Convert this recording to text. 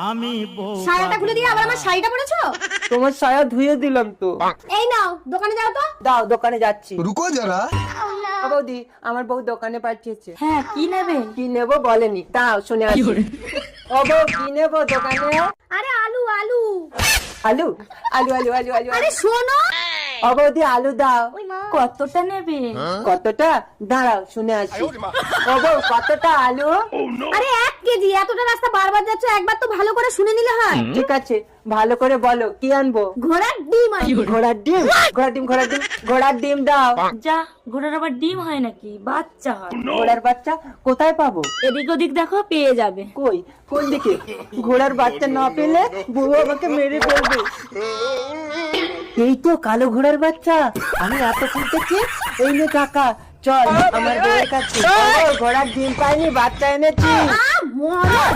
আমি বউ সায়াটা খুলে দিয়ে আবার আমার শাড়িটা পরেছো? তোমার সায়া ধুয়ে দিলাম তো। এই নাও দোকানে যাও তো। দাও, দোকানে যাচ্ছি। रुको जरा। বৌদি, আমার বউ দোকানে পাঠিয়েছে। হ্যাঁ কি নেবে? কি নেবো বলেনি, দাও শুনে আসি। ও বউ, কি নেবো দোকানে? আরে আলু আলু। আলু আলু আলু আলু আলু আরে শোনো, ও বৌদি, আলু দাও। কতটা নেবে? কতটা? দাঁড়াও শুনে আসি। ও বউ, কতটা আলু? আরে 1 কেজি। এতটা রাস্তা বারবার যাচ্ছ, একবার তো ভালো করে শুনে নিলে হয়। ঠিক আছে, ভালো করে বলো কি আনবো। ঘোড়ার ডিম আনবো। ঘোড়ার ডিম? ঘোড়ার ডিম, ঘোড়ার ডিম, ঘোড়ার ডিম দাও। যা, ঘোড়ার আবার ডিম হয় নাকি? বাচ্চা হয়। ঘোড়ার বাচ্চা কোথায় পাবো? এদিক ওদিক দেখো, পেয়ে যাবে। কই, কোন দিকে? ঘোড়ার বাচ্চা না পেলে বউ আমাকে মেরে ফেলবে। এই তো কালো ঘোড়ার বাচ্চা, আমি এত খুঁজতেছি। এই নে টাকা, চল আমার বউয়ের কাছে। ও, ঘোড়ার ডিম পাইনি, বাচ্চা এনেছি। মরদ।